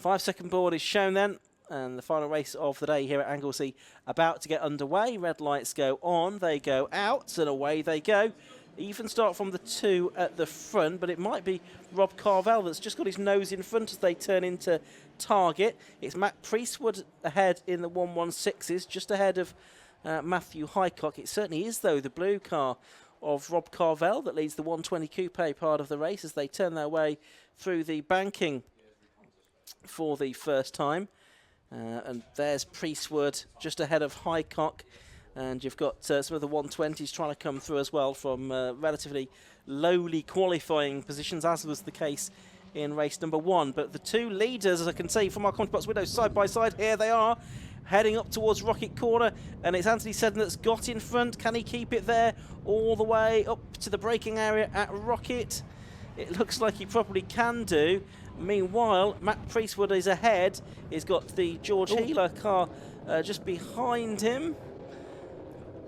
5-second board is shown then, and the final race of the day here at Anglesey about to get underway. Red lights go on, they go out, and away they go. Even start from the 2 at the front, but it might be Rob Carvel that's just got his nose in front as they turn into target. It's Matt Priestwood ahead in the 116s, just ahead of Matthew Highcock. It certainly is, though, the blue car of Rob Carvel that leads the 120 Coupe part of the race as they turn their way through the banking for the first time. And there's Priestwood just ahead of Highcock. And you've got some of the 120s trying to come through as well from relatively lowly qualifying positions, as was the case in race number 1. But the 2 leaders, as I can see from our commentary box window, side by side, here they are, heading up towards Rocket Corner. And it's Anthony Seddon that's got in front. Can he keep it there all the way up to the braking area at Rocket? It looks like he probably can do. Meanwhile, Matt Priestwood is ahead. He's got the George Healer car just behind him.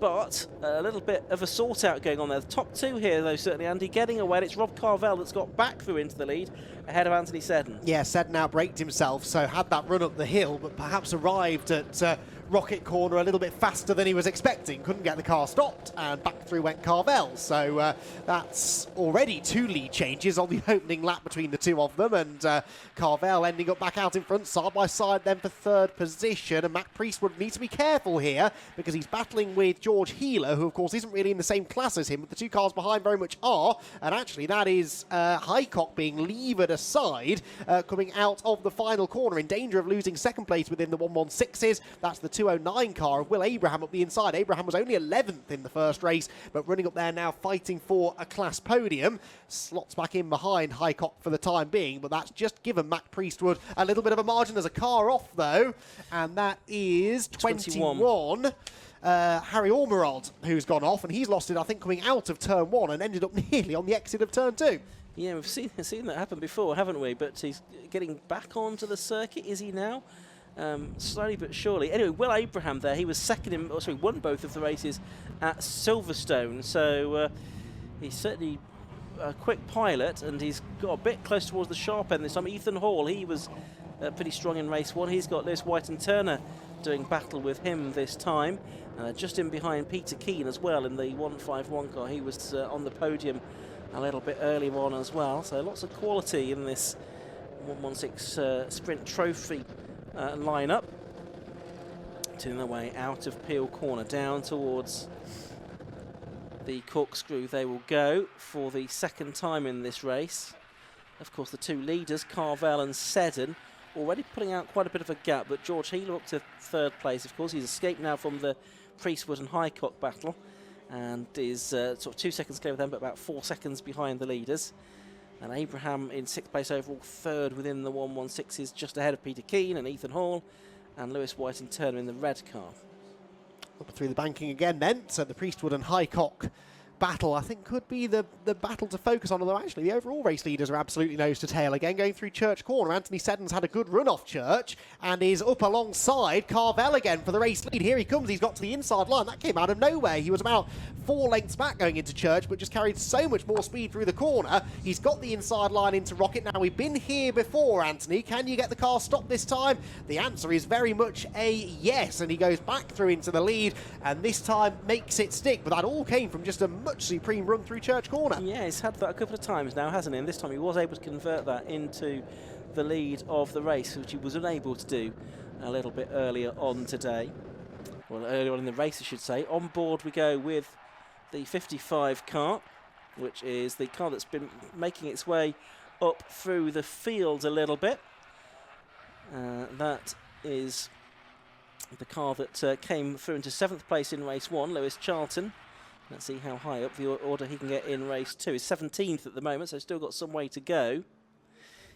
But a little bit of a sort-out going on there. The top 2 here, though, certainly, Andy, getting away. And it's Rob Carvel that's got back through into the lead ahead of Anthony Seddon. Yeah, Seddon out-braked himself, so had that run up the hill, but perhaps arrived at Rocket Corner a little bit faster than he was expecting. Couldn't get the car stopped, and back through went Carvel. So that's already 2 lead changes on the opening lap between the 2 of them, and Carvel ending up back out in front, side by side then for 3rd position. And Matt Priestwood needs to be careful here because he's battling with George Healer, who of course isn't really in the same class as him, but the 2 cars behind very much are. And actually that is Highcock being levered aside, coming out of the final corner, in danger of losing 2nd place within the 116s. That's the 209 car of Will Abraham up the inside. Abraham was only 11th in the first race, but running up there now fighting for a class podium. Slots back in behind Highcock for the time being, but that's just given Matt Priestwood a little bit of a margin. There's a car off though, and that is 21. Harry Ormerod, who's gone off, and he's lost it, I think, coming out of turn 1 and ended up nearly on the exit of turn 2. Yeah, we've seen that happen before, haven't we? But he's getting back onto the circuit, is he now? Slowly but surely. Anyway, Will Abraham there, he was won both of the races at Silverstone, so he's certainly a quick pilot, and he's got a bit close towards the sharp end this time. Ethan Hall, he was pretty strong in race 1. He's got Lewis White and Turner doing battle with him this time, just in behind Peter Keane as well in the 151 car. He was on the podium a little bit earlier on as well, so lots of quality in this 116 Sprint Trophy lineup. Turning their way out of Peel Corner down towards the corkscrew they will go for the 2nd time in this race. Of course, the 2 leaders, Carvel and Seddon, already putting out quite a bit of a gap, but George Healer up to 3rd place. Of course, he's escaped now from the Priestwood and Highcock battle and is sort of 2 seconds clear of them, but about 4 seconds behind the leaders. And Abraham in 6th place overall, 3rd within the 116s, just ahead of Peter Keane and Ethan Hall, and Lewis White and Turner in the red car. Up through the banking again then, so the Priestwood and Highcock battle, I think, could be the battle to focus on, although actually the overall race leaders are absolutely nose to tail again. Going through Church Corner, Anthony Seddon's had a good run off Church and is up alongside Carvel again for the race lead. Here he comes, he's got to the inside line. That came out of nowhere. He was about 4 lengths back going into Church, but just carried so much more speed through the corner. He's got the inside line into Rocket. Now, we've been here before, Anthony. Can you get the car stopped this time? The answer is very much a yes, and he goes back through into the lead, and this time makes it stick. But that all came from just a much supreme run through Church Corner. Yeah, he's had that a couple of times now, hasn't he? And this time he was able to convert that into the lead of the race, which he was unable to do a little bit earlier on today. Well, earlier on in the race, I should say. On board we go with the 55 car, which is the car that's been making its way up through the field a little bit. That is the car that came through into 7th place in race 1, Lewis Charlton. Let's see how high up the order he can get in race 2. He's 17th at the moment, so still got some way to go.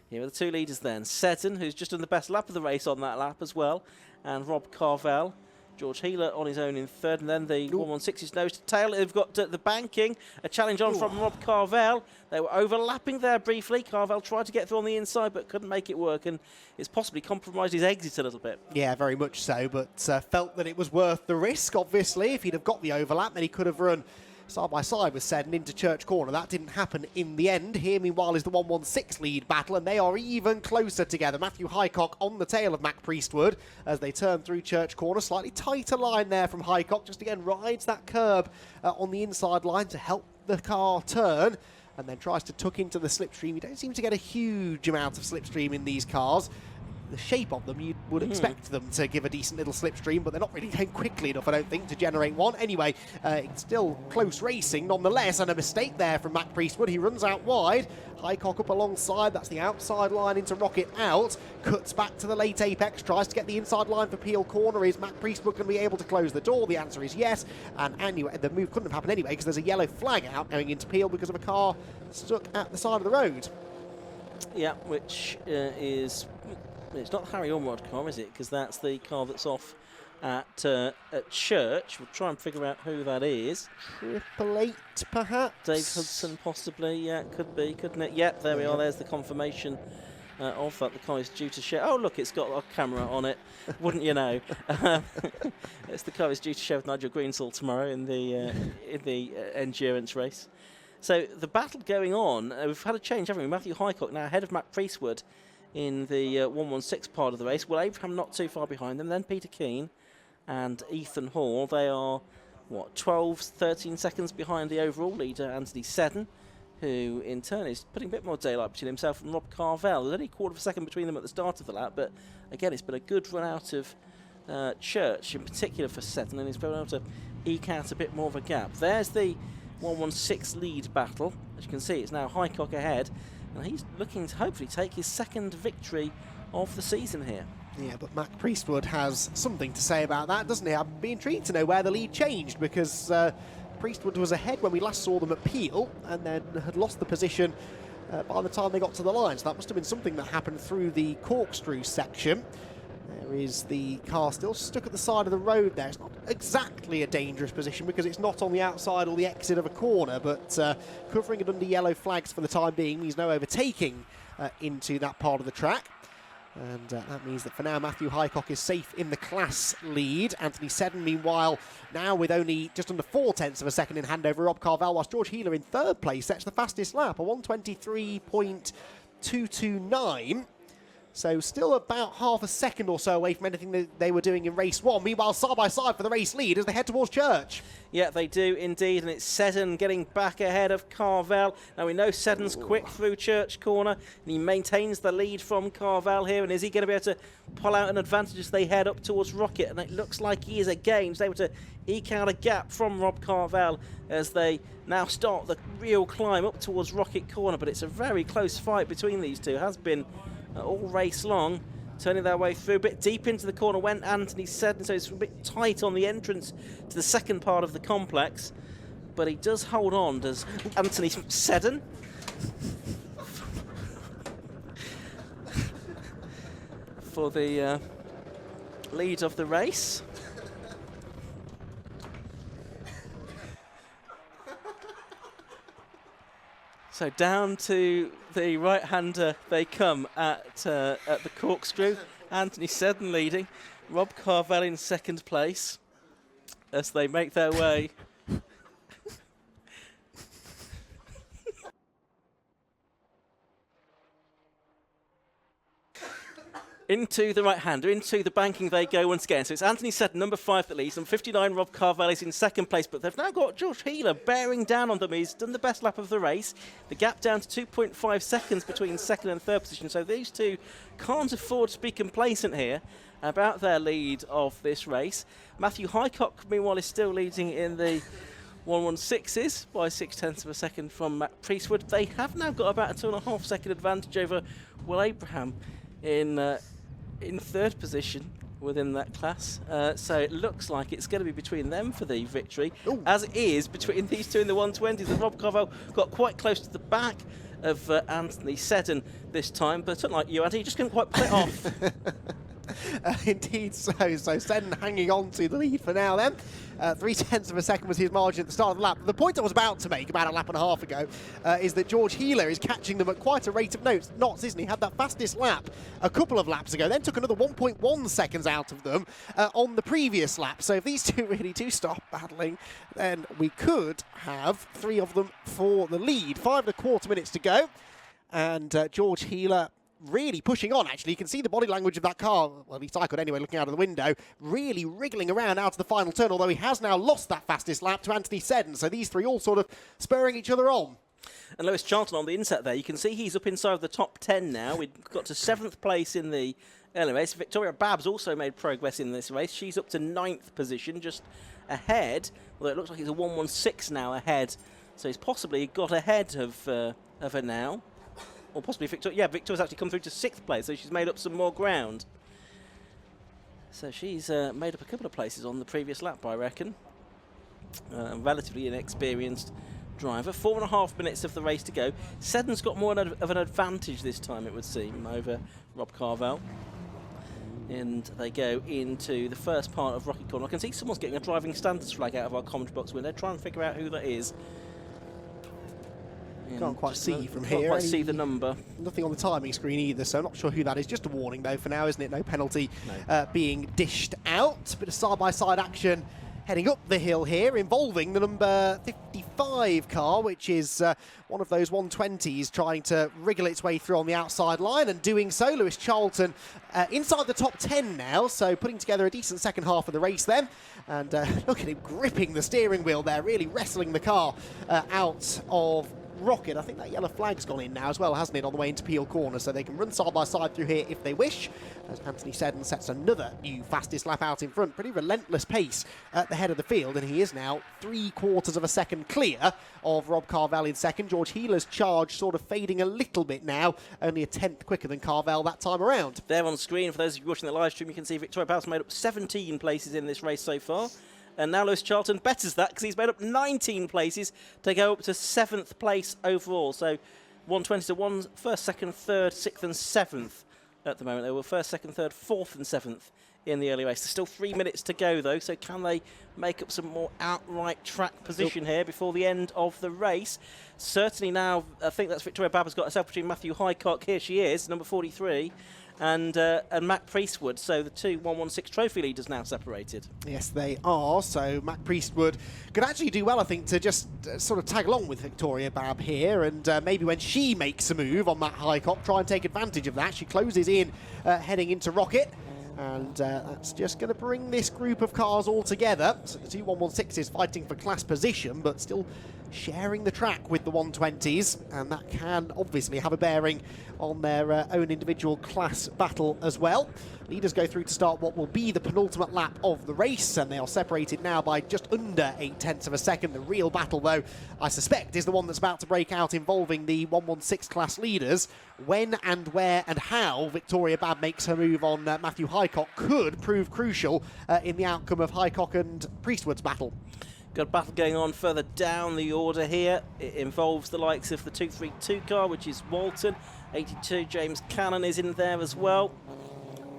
Here are the 2 leaders then. Seddon, who's just done the best lap of the race on that lap as well, and Rob Carvel. George Healer on his own in 3rd, and then the 116's nose to tail. They've got the banking, a challenge on from Rob Carvel. They were overlapping there briefly. Carvel tried to get through on the inside, but couldn't make it work, and it's possibly compromised his exit a little bit. Yeah, very much so, but felt that it was worth the risk, obviously. If he'd have got the overlap, then he could have run side by side with Seddon into Church Corner. That didn't happen in the end. Here, meanwhile, is the 116 lead battle, and they are even closer together. Matthew Highcock on the tail of Mac Priestwood as they turn through Church Corner. Slightly tighter line there from Highcock, just again rides that curb on the inside line to help the car turn, and then tries to tuck into the slipstream. You don't seem to get a huge amount of slipstream in these cars. The shape of them, you would expect them to give a decent little slipstream, but they're not really going quickly enough, I don't think, to generate one. Anyway, it's still close racing nonetheless, and a mistake there from Mac Priestwood. He runs out wide. Highcock up alongside, that's the outside line into Rocket out. Cuts back to the late apex, tries to get the inside line for Peel Corner. Is Mac Priestwood going to be able to close the door? The answer is yes. And anyway, the move couldn't have happened anyway because there's a yellow flag out going into Peel because of a car stuck at the side of the road. Yeah, which is... It's not Harry Ormond car, is it? Because that's the car that's off at Church. We'll try and figure out who that is. 888, perhaps? Dave Hudson, possibly. Yeah, could be, couldn't it? Yep, there we are. There's the confirmation of that. The car is due to show. Oh, look, it's got a camera on it. Wouldn't you know? It's the car is due to show with Nigel Greensall tomorrow in the endurance race. So the battle going on. We've had a change, haven't we? Matthew Highcock now ahead of Mac Priestwood in the 116 part of the race. Will Abraham not too far behind them. Then Peter Keane and Ethan Hall. They are, 12, 13 seconds behind the overall leader, Anthony Seddon, who in turn is putting a bit more daylight between himself and Rob Carvell. There's only a quarter of a second between them at the start of the lap, but again, it's been a good run out of Church, in particular for Seddon, and he's been able to eke out a bit more of a gap. There's the 116 lead battle. As you can see, it's now Highcock ahead, and he's looking to hopefully take his second victory of the season here. Yeah, but Mac Priestwood has something to say about that, doesn't he? I'd be intrigued to know where the lead changed, because Priestwood was ahead when we last saw them at Peel, and then had lost the position by the time they got to the line. So that must have been something that happened through the corkscrew section. There is the car still stuck at the side of the road there. It's not exactly a dangerous position because it's not on the outside or the exit of a corner, but covering it under yellow flags for the time being means no overtaking into that part of the track. And that means that for now, Matthew Highcock is safe in the class lead. Anthony Seddon, meanwhile, now with only just under 0.4 of a second in hand over Rob Carvell, whilst George Healer in third place sets the fastest lap, a 1:23.229. So still about half a second or so away from anything that they were doing in race one. Meanwhile, side by side for the race lead as they head towards Church. Yeah, they do indeed, and it's Seddon getting back ahead of Carvell. Now we know Seddon's quick through Church Corner, and he maintains the lead from Carvell here. And is he going to be able to pull out an advantage as they head up towards Rocket? And it looks like he is again. He's able to eke out a gap from Rob Carvell as they now start the real climb up towards Rocket Corner. But it's a very close fight between these two. It has been all race long, turning their way through. A bit deep into the corner went Anthony Seddon, so it's a bit tight on the entrance to the second part of the complex, but he does hold on, does Anthony Seddon. For the lead of the race. So down to the right-hander they come at the corkscrew. Anthony Seddon leading, Rob Carvell in second place as they make their way into the right-hander, into the banking they go once again. So it's Anthony Seddon, number 5 that leads, and 59 Rob Carvell is in second place, but they've now got George Healer bearing down on them. He's done the best lap of the race. The gap down to 2.5 seconds between second and third position, so these two can't afford to be complacent here about their lead of this race. Matthew Highcock, meanwhile, is still leading in the 116s by 0.6 of a second from Matt Priestwood. They have now got about a 2.5 second advantage over Will Abraham in third position within that class. So it looks like it's going to be between them for the victory. Ooh. As it is between these two in the 120s. And Rob Carvell got quite close to the back of Anthony Seddon this time, but unlike you, Andy, you just couldn't quite pull it off. Indeed so. So Seddon hanging on to the lead for now then. 0.3 of a second was his margin at the start of the lap. The point I was about to make about a lap and a half ago is that George Heeler is catching them at quite a rate of knots, isn't he? Had that fastest lap a couple of laps ago, then took another 1.1 seconds out of them on the previous lap. So if these two really do stop battling, then we could have 3 of them for the lead. 5.25 minutes to go. And George Heeler really pushing on, actually. You can see the body language of that car, well, at least I could anyway, looking out of the window, really wriggling around out of the final turn, although he has now lost that fastest lap to Anthony Seddon. So these 3 all sort of spurring each other on. And Lewis Charlton on the inset there, you can see he's up inside the top 10 now. We've got to 7th place in the early race. Victoria Babbs also made progress in this race. She's up to 9th position, just ahead, although it looks like it's a 1:16 now ahead. So he's possibly got ahead of her now. Or possibly Victoria. Yeah, Victoria's actually come through to 6th place, so she's made up some more ground. So she's made up a couple of places on the previous lap, I reckon. Relatively inexperienced driver. 4.5 minutes of the race to go. Seddon's got more of an advantage this time, it would seem, over Rob Carvell. And they go into the first part of Rocket Corner. I can see someone's getting a driving standards flag out of our commentary box window. Try and figure out who that is. Can't quite see from here. Can't quite see the number. Nothing on the timing screen either, so I'm not sure who that is. Just a warning, though, for now, isn't it? No penalty being dished out. Bit of side-by-side action heading up the hill here, involving the number 55 car, which is one of those 120s trying to wriggle its way through on the outside line, and doing so. Lewis Charlton inside the top 10 now, so putting together a decent second half of the race then. And look at him gripping the steering wheel there, really wrestling the car out of Rocket. I think that yellow flag's gone in now as well, hasn't it, on the way into Peel Corner, so they can run side by side through here if they wish, as Anthony Seddon sets another new fastest lap out in front. Pretty relentless pace at the head of the field, and he is now 3/4 of a second clear of Rob Carvell in second. George Heeler's charge sort of fading a little bit now, only a 10th quicker than Carvell that time around. There on screen, for those of you watching the live stream, you can see Victoria Babbs made up 17 places in this race so far. And now Lewis Charlton betters that because he's made up 19 places to go up to 7th place overall. So 120 to 1, 1st, 2nd, 3rd, 6th and 7th at the moment. They were 1st, 2nd, 3rd, 4th and 7th in the early race. There's still 3 minutes to go though, so can they make up some more outright track position here before the end of the race? Certainly now, I think that's Victoria Babbs got herself between Matthew Highcock, here she is, number 43, and Mac Priestwood. So the two 116 trophy leaders now separated. Yes, they are. So Mac Priestwood could actually do well, I think, to just sort of tag along with Victoria Babb here, and maybe when she makes a move on Matt Highcock, try and take advantage of that. She closes in heading into Rocket. And that's just going to bring this group of cars all together. So the two 116s fighting for class position, but still sharing the track with the 120s. And that can obviously have a bearing on their own individual class battle as well. Leaders go through to start what will be the penultimate lap of the race, and they are separated now by just under 0.8 of a second. The real battle, though, I suspect, is the one that's about to break out involving the 116 class leaders. When and where and how Victoria Babb makes her move on Matthew Highcock could prove crucial in the outcome of Highcock and Priestwood's battle. Got a battle going on further down the order here. It involves the likes of the 232 car, which is Walton. 82, James Cannon is in there as well.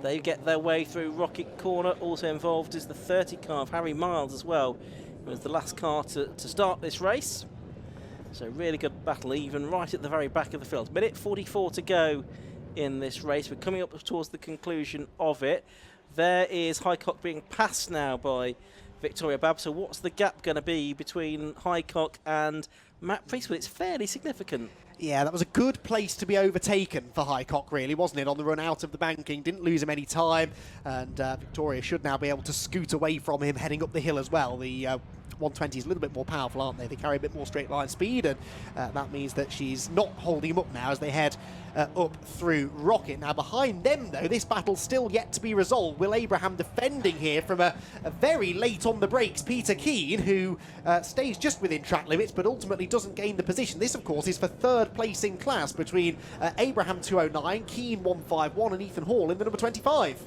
They get their way through Rocket Corner. Also involved is the 30 car of Harry Miles as well. It was the last car to start this race. So really good battle, even right at the very back of the field. Minute 44 to go in this race. We're coming up towards the conclusion of it. There is Highcock being passed now by Victoria Babb. So what's the gap going to be between Highcock and Matt Priestwood? It's fairly significant. Yeah, that was a good place to be overtaken for Highcock, really, wasn't it, on the run out of the banking. Didn't lose him any time, and Victoria should now be able to scoot away from him heading up the hill as well. The 120 is a little bit more powerful, aren't they? They carry a bit more straight line speed, and that means that she's not holding him up now as they head up through Rocket. Now behind them, though, this battle's still yet to be resolved. Will Abraham defending here from a very late on the brakes Peter Keane, who stays just within track limits but ultimately doesn't gain the position. This, of course, is for 3rd place in class between Abraham 209, Keane 151 and Ethan Hall in the number 25.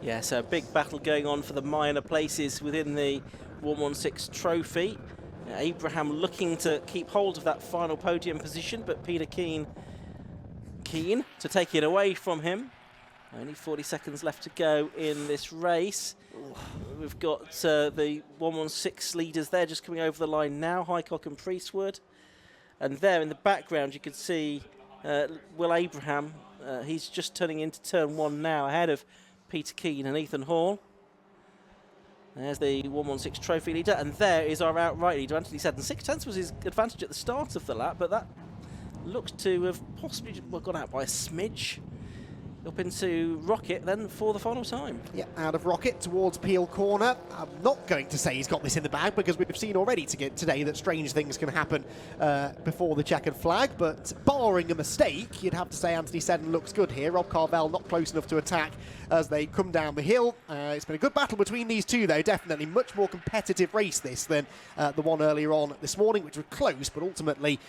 Yeah, so a big battle going on for the minor places within the 116 trophy. Abraham looking to keep hold of that final podium position, but Peter Keane keen to take it away from him. Only 40 seconds left to go in this race. We've got the 116 leaders there just coming over the line now, Highcock and Priestwood. And there in the background you can see Will Abraham. He's just turning into turn 1 now, ahead of Peter Keane and Ethan Hall. There's the 116 trophy leader, and there is our outright leader, Anthony Seddon. 6/10 was his advantage at the start of the lap, but that looks to have possibly gone out by a smidge. Up into Rocket then for the final time. Yeah, out of Rocket towards Peel Corner. I'm not going to say he's got this in the bag because we've seen already today that strange things can happen before the checkered flag, but barring a mistake, you'd have to say Anthony Seddon looks good here. Rob Carvell not close enough to attack as they come down the hill. It's been a good battle between these two though, definitely. Much more competitive race this than the one earlier on this morning, which was close, but ultimately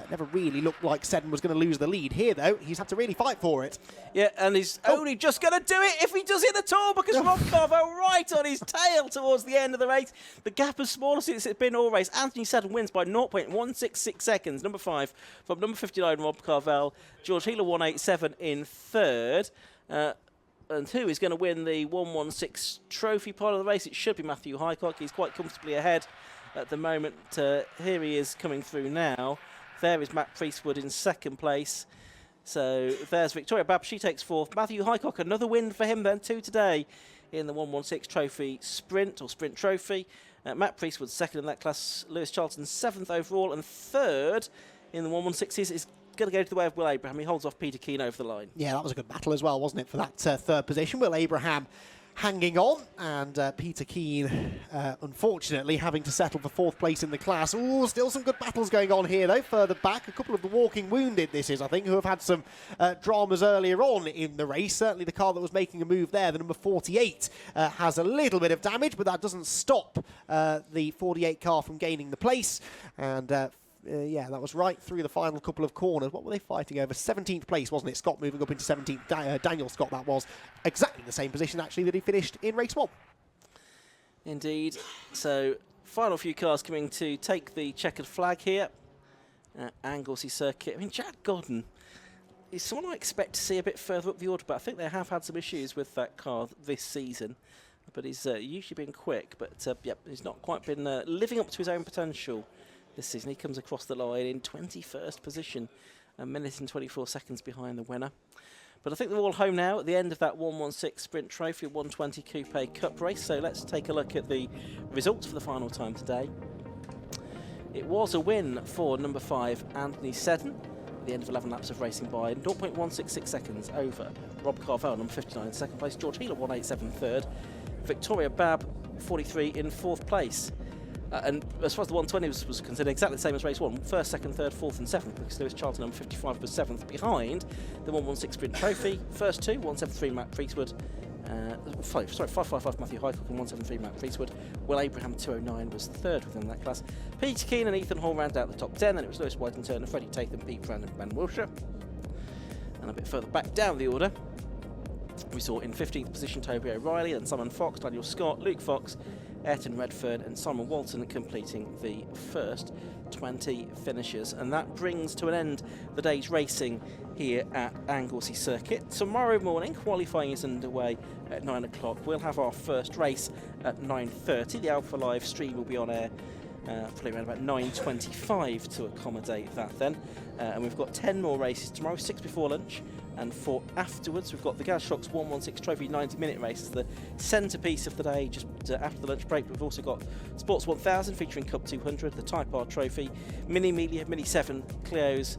never really looked like Seddon was going to lose the lead. Here though, he's had to really fight for it. Yeah, and he's only just going to do it if he does it at all, because Rob Carvell right on his tail towards the end of the race. The gap is smaller since it's been all race. Anthony Seddon wins by 0.166 seconds. Number 5 from number 59, Rob Carvell. George Healer 187 in third. And who is going to win the 116 trophy part of the race? It should be Matthew Highcock. He's quite comfortably ahead at the moment. Here he is coming through now. There is Matt Priestwood in second place. So there's Victoria Babb, she takes fourth. Matthew Highcock, another win for him then, 2 today in the 116 trophy sprint, or sprint trophy. Matt Priestwood second in that class. Lewis Charlton 7th overall, and third in the 116s is going to go to the way of Will Abraham. He holds off Peter Keane over the line. Yeah, that was a good battle as well, wasn't it, for that third position. Will Abraham hanging on, and Peter Keane, unfortunately, having to settle for 4th place in the class. Ooh, still some good battles going on here, though. Further back, a couple of the walking wounded, this is, I think, who have had some dramas earlier on in the race. Certainly the car that was making a move there, the number 48, has a little bit of damage, but that doesn't stop the 48 car from gaining the place. And yeah, that was right through the final couple of corners. What were they fighting over? 17th place, wasn't it? Scott moving up into 17th. Daniel Scott, that was exactly the same position, actually, that he finished in race 1. Indeed. So, final few cars coming to take the checkered flag here at Anglesey Circuit. I mean, Jack Godden is someone I expect to see a bit further up the order, but I think they have had some issues with that car this season. But he's usually been quick, but yep, he's not quite been living up to his own potential this season. He comes across the line in 21st position, 1 minute and 24 seconds behind the winner. But I think they're all home now at the end of that 116 Sprint Trophy 120 Coupe Cup race. So let's take a look at the results for the final time today. It was a win for number 5, Anthony Seddon, at the end of 11 laps of racing by 0.166 seconds over Rob Carvell, number 59 in second place, George Healer 187 third, Victoria Babb 43 in 4th place. And as far as the 120 was concerned, exactly the same as race 1. 1st, 2nd, 3rd, 4th and 7th, because Lewis Charlton, number 55, was 7th behind the 116 Sprint Trophy. First 2, 173 Matt Priestwood. 555 Matthew Highcock and 173 Matt Priestwood. Will Abraham 209 was 3rd within that class. Peter Keane and Ethan Hall round out the top 10. Then it was Lewis White and Turner, Freddie Tatham, Pete Brand and Ben Wilshire. And a bit further back down the order, we saw in 15th position Toby O'Reilly and Simon Fox, Daniel Scott, Luke Fox, Ayrton Redfern and Simon Walton completing the first 20 finishers. And that brings to an end the day's racing here at Anglesey Circuit. Tomorrow morning, qualifying is underway at 9 o'clock. We'll have our first race at 9:30. The Alpha Live stream will be on air probably around about 9:25 to accommodate that then. And we've got 10 more races tomorrow, 6 before lunch and 4 afterwards. We've got the Gazshocks 116 Trophy 90-minute race as the centrepiece of the day just after the lunch break. We've also got Sports 1000 featuring Cup 200, the Type R Trophy, Mini Melia, Mini 7, Clio's,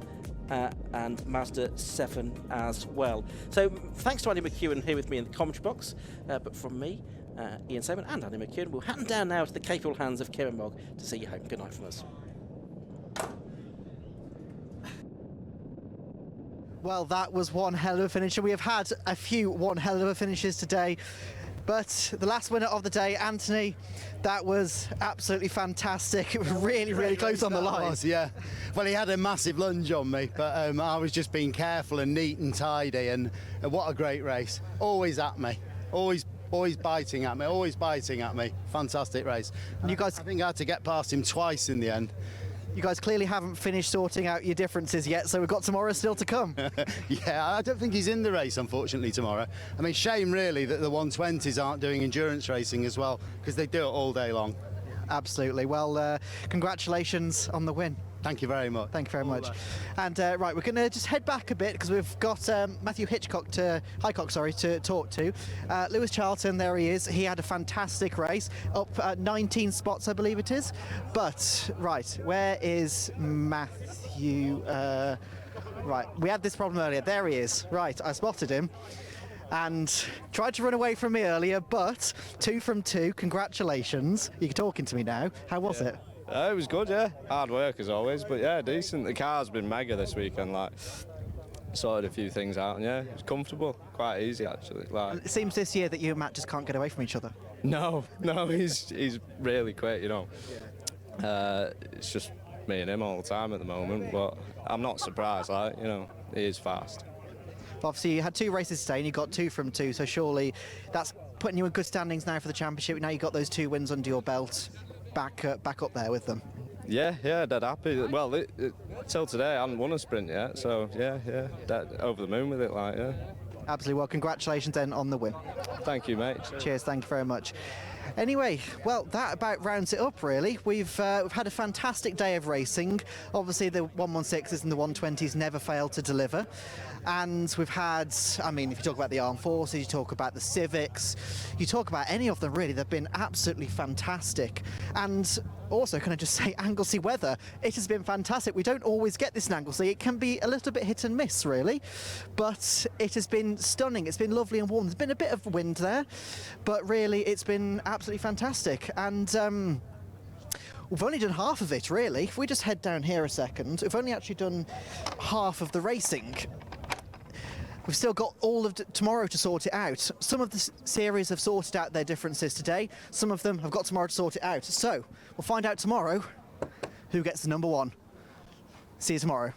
and Mazda 7 as well. So thanks to Andy McEwen here with me in the commentary box, but from me, Ian Simon and Andy McEwen, we'll hand down now to the capable hands of Kieran Mogg to see you home. Good night from us. Well, that was one hell of a finisher. We have had a few one hell of a finishes today, but the last winner of the day, Anthony, that was absolutely fantastic. It was really close on the line. Was, yeah. Well, he had a massive lunge on me, but I was just being careful and neat and tidy, and what a great race. Always at me, always biting at me, Fantastic race. And you guys, I think I had to get past him twice in the end. You guys clearly haven't finished sorting out your differences yet, so we've got tomorrow still to come. Yeah, I don't think he's in the race, unfortunately, tomorrow. I mean, shame really that the 120s aren't doing endurance racing as well, because they do it all day long. Absolutely. Well, congratulations on the win. Thank you very much. Thank you very much. And right, we're going to just head back a bit because we've got Matthew Hickok to talk to. Lewis Charlton, there he is. He had a fantastic race, up 19 spots, I believe it is. But right, where is Matthew? Right, we had this problem earlier. There he is. Right, I spotted him and tried to run away from me earlier, but 2 from 2. Congratulations. You're talking to me now. How was it? It was good, yeah. Hard work as always, but yeah, decent. The car's been mega this weekend, like, sorted a few things out, and yeah, it was comfortable, quite easy actually. Like, It seems this year that you and Matt just can't get away from each other. no, he's really quick, you know. It's just me and him all the time at the moment, but I'm not surprised, like, you know, he is fast. Obviously, you had 2 races today and you got 2 from 2, so surely that's putting you in good standings now for the championship. Now you've got those 2 wins under your belt, back up there with them. Yeah, dead happy. Well, till today I haven't won a sprint yet, so yeah, dead over the moon with it, like, yeah. Absolutely. Well, congratulations then on the win. Thank you, mate. Cheers. Thank you very much. Anyway, well, that about rounds it up, really. We've had a fantastic day of racing. Obviously, the 116s and the 120s never fail to deliver. And we've had, I mean, if you talk about the armed forces, you talk about the civics, you talk about any of them, really, they've been absolutely fantastic. And also, can I just say, Anglesey weather, it has been fantastic. We don't always get this in Anglesey. It can be a little bit hit and miss, really. But it has been stunning. It's been lovely and warm. There's been a bit of wind there, but really, it's been absolutely fantastic. And we've only done half of it, really. If we just head down here a second, we've only actually done half of the racing. We've still got all of tomorrow to sort it out. Some of the series have sorted out their differences today. Some of them have got tomorrow to sort it out. So we'll find out tomorrow who gets the number 1. See you tomorrow.